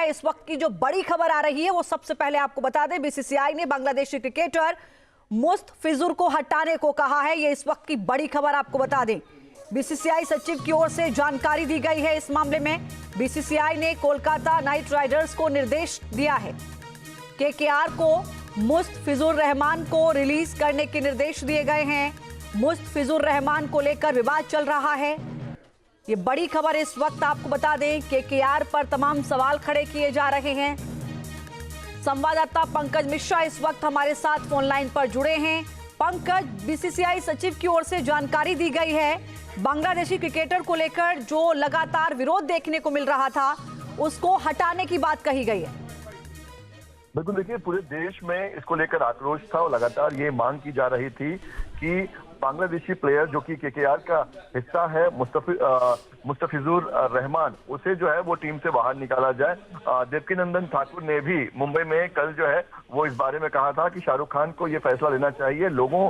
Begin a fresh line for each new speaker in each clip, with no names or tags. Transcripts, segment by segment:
इस वक्त की जो बड़ी खबर आ रही है वो सबसे पहले आपको बता दें, बीसीसीआई ने बांग्लादेशी क्रिकेटर मुस्तफिजुर को हटाने को कहा है। ये इस वक्त की बड़ी खबर आपको बता दें। बीसीसीआई सचिव की ओर से जानकारी दी गई है। इस मामले में बीसीसीआई ने कोलकाता नाइट राइडर्स को निर्देश दिया है। केकेआर को मुस्तफिजुर रहमान को रिलीज करने के निर्देश दिए गए हैं। मुस्तफिजुर रहमान को लेकर विवाद चल रहा है। ये बड़ी खबर इस वक्त आपको बता दें, केकेआर पर तमाम सवाल खड़े किए जा रहे हैं। संवाददाता पंकज मिश्रा इस वक्त हमारे साथ फोन लाइन पर जुड़े हैं। पंकज, बीसीसीआई सचिव की ओर से जानकारी दी गई है, बांग्लादेशी क्रिकेटर को लेकर जो लगातार विरोध देखने को मिल रहा था उसको हटाने की बात कही गई है।
बिल्कुल, देखिए पूरे देश में इसको लेकर आक्रोश था और लगातार ये मांग की जा रही थी कि बांग्लादेशी प्लेयर जो कि केकेआर का हिस्सा है मुस्तफिजुर रहमान, उसे जो है वो टीम से बाहर निकाला जाए। देवकीनंदन ठाकुर ने भी मुंबई में कल जो है वो इस बारे में कहा था कि शाहरुख खान को ये फैसला लेना चाहिए, लोगों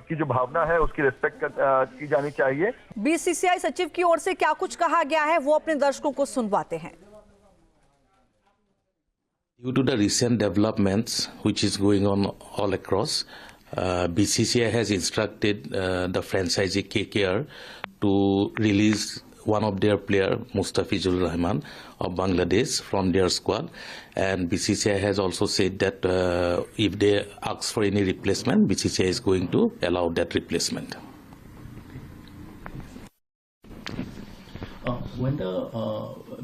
की जो भावना है उसकी रिस्पेक्ट की जानी चाहिए।
बीसीसीआई सचिव की ओर से क्या कुछ कहा गया है वो अपने दर्शकों को सुनवाते हैं।
Due to the recent developments which is going on all across, BCCI has instructed the franchisee KKR to release one of their player, Mustafizur Rahman of Bangladesh, from their squad. And BCCI has also said that if they ask for any replacement, BCCI is going to allow that replacement.
When the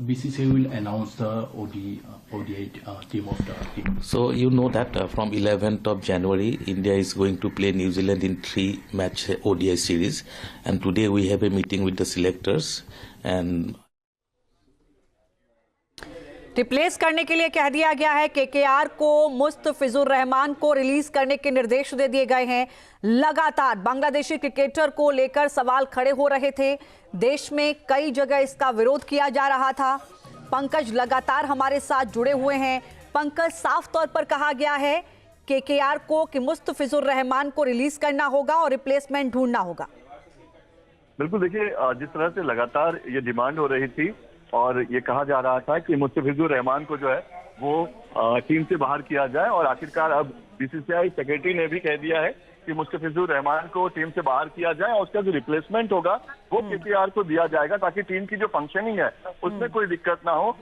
BCCI will announce the ODI team of the team?
So you know that from 11th of January, India is going to play New Zealand in 3-match ODI series, and today we have a meeting with the selectors and
replace करने के लिए कह दिया गया है। KKR को मुस्तफिजुर रहमान को release करने के निर्देश दे दिए गए हैं। लगातार बांग्लादेशी क्रिकेटर को लेकर सवाल खड़े हो रहे थे। देश में कई जगह इसका विरोध किया जा रहा था। पंकज लगातार हमारे साथ जुड़े हुए हैं। पंकज, साफ तौर पर कहा गया है केकेआर को कि मुस्तफिजुर रहमान को रिलीज करना होगा और रिप्लेसमेंट ढूंढना होगा।
बिल्कुल, देखिए जिस तरह से लगातार ये डिमांड हो रही थी और ये कहा जा रहा था कि मुस्तफिजुर रहमान को जो है वो टीम से बाहर किया जाए, और आखिरकार अब बीसीसीआई सेक्रेटरी ने भी कह दिया है कि मुस्तफिजुर रहमान को टीम से बाहर किया जाए और उसका जो रिप्लेसमेंट होगा वो केकेआर को दिया जाएगा ताकि टीम की जो फंक्शनिंग है उसमें कोई दिक्कत ना हो।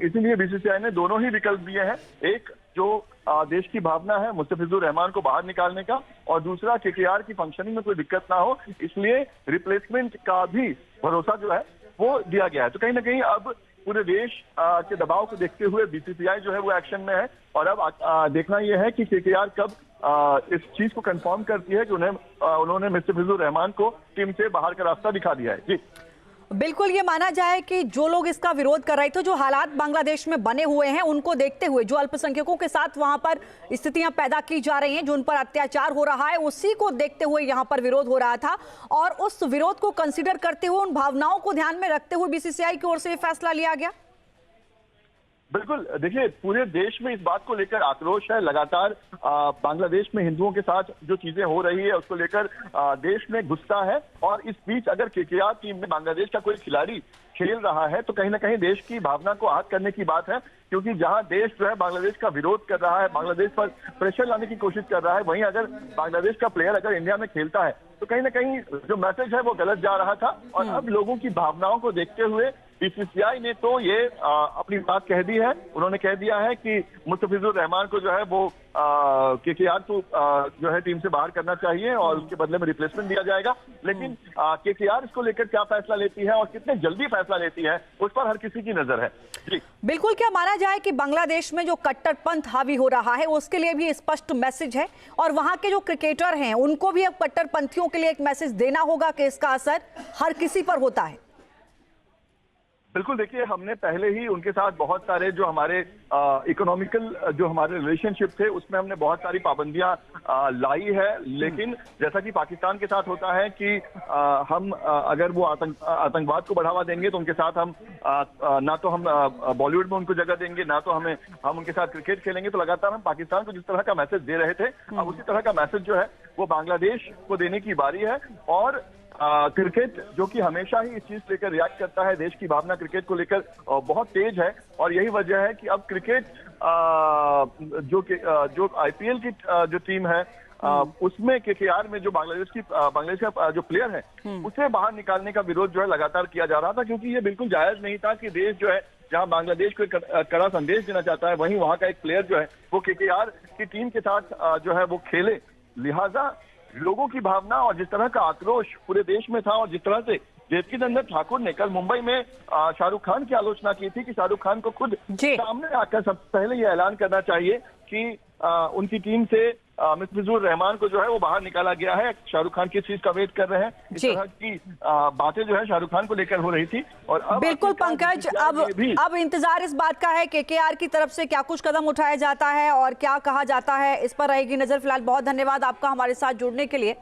इसीलिए बीसीसीआई ने दोनों ही विकल्प दिए हैं, एक जो देश की भावना है मुस्तफिजुर रहमान को बाहर निकालने का, और दूसरा केकेआर की फंक्शनिंग में कोई दिक्कत ना हो, इसलिए रिप्लेसमेंट का भी भरोसा जो है वो दिया गया है। तो कहीं ना कहीं अब पूरे देश के दबाव को देखते हुए बीसीसीआई जो है वो एक्शन में है, और अब देखना यह है कि केकेआर कब इस चीज को कंफर्म करती है कि उन्होंने मुस्तफिजुर रहमान को टीम से बाहर का रास्ता दिखा दिया है। जी
बिल्कुल, ये माना जाए कि जो लोग इसका विरोध कर रहे थे, जो हालात बांग्लादेश में बने हुए हैं उनको देखते हुए, जो अल्पसंख्यकों के साथ वहां पर स्थितियां पैदा की जा रही हैं, जो उन पर अत्याचार हो रहा है, उसी को देखते हुए यहां पर विरोध हो रहा था, और उस विरोध को कंसीडर करते हुए, उन भावनाओं को ध्यान में रखते हुए बीसीसीआई की ओर से फैसला लिया गया।
बिल्कुल, देखिए पूरे देश में इस बात को लेकर आक्रोश है। लगातार बांग्लादेश में हिंदुओं के साथ जो चीजें हो रही है उसको लेकर देश में गुस्सा है, और इस बीच अगर केकेआर टीम में बांग्लादेश का कोई खिलाड़ी खेल रहा है तो कहीं ना कहीं देश की भावना को आहत करने की बात है, क्योंकि जहां देश जो है बांग्लादेश का विरोध कर रहा है, बांग्लादेश पर प्रेशर लाने की कोशिश कर रहा है, वहीं अगर बांग्लादेश का प्लेयर अगर इंडिया में खेलता है तो कहीं ना कहीं जो मैसेज है वो गलत जा रहा था। और अब लोगों की भावनाओं को देखते हुए बीसीसीआई ने तो ये अपनी बात कह दी है। उन्होंने कह दिया है कि मुस्तफिजुर रहमान को जो है वो केकेआर को जो है टीम से बाहर करना चाहिए और उसके बदले में रिप्लेसमेंट दिया जाएगा। लेकिन केकेआर इसको लेकर क्या फैसला लेती है और कितने जल्दी फैसला लेती है उस पर हर किसी की नजर है। जी
बिल्कुल, क्या माना जाए कि बांग्लादेश में जो कट्टरपंथ हावी हो रहा है उसके लिए भी स्पष्ट मैसेज है, और वहां के जो क्रिकेटर हैं उनको भी अब कट्टरपंथियों के लिए एक मैसेज देना होगा कि इसका असर हर किसी पर होता है।
बिल्कुल, देखिए हमने पहले ही उनके साथ बहुत सारे जो हमारे इकोनॉमिकल जो हमारे रिलेशनशिप थे उसमें हमने बहुत सारी पाबंदियां लाई है, लेकिन जैसा कि पाकिस्तान के साथ होता है कि हम अगर वो आतंकवाद को बढ़ावा देंगे तो उनके साथ हम ना तो हम बॉलीवुड में उनको जगह देंगे, ना तो हम उनके साथ क्रिकेट खेलेंगे। तो लगातार हम पाकिस्तान को जिस तरह का मैसेज दे रहे थे, अब उसी तरह का मैसेज जो है वो बांग्लादेश को देने की बारी है। और क्रिकेट जो कि हमेशा ही इस चीज लेकर रिएक्ट करता है, देश की भावना क्रिकेट को लेकर बहुत तेज है और यही वजह है कि अब क्रिकेट जो आईपीएल की जो टीम है उसमें केकेआर में जो बांग्लादेश का जो प्लेयर है उसे बाहर निकालने का विरोध जो है लगातार किया जा रहा था, क्योंकि ये बिल्कुल जायज नहीं था कि देश जो है जहां बांग्लादेश को एक कड़ा संदेश देना चाहता है वहीं वहां का एक प्लेयर जो है वो केकेआर की टीम के साथ जो है वो खेले। लिहाजा लोगों की भावना और जिस तरह का आक्रोश पूरे देश में था और जिस तरह से देवकीनंदन ठाकुर ने कल मुंबई में शाहरुख खान की आलोचना की थी कि शाहरुख खान को खुद सामने आकर सबसे पहले ये ऐलान करना चाहिए कि उनकी टीम से मुस्तफिजुर रहमान को जो है वो बाहर निकाला गया है। शाहरुख खान किस चीज का वेट कर रहे हैं, इस तरह की बातें जो है शाहरुख खान को लेकर हो रही थी। और अब
बिल्कुल पंकज, अब इंतजार इस बात का है केकेआर की तरफ से क्या कुछ कदम उठाया जाता है और क्या कहा जाता है, इस पर रहेगी नजर। फिलहाल बहुत धन्यवाद आपका हमारे साथ जुड़ने के लिए।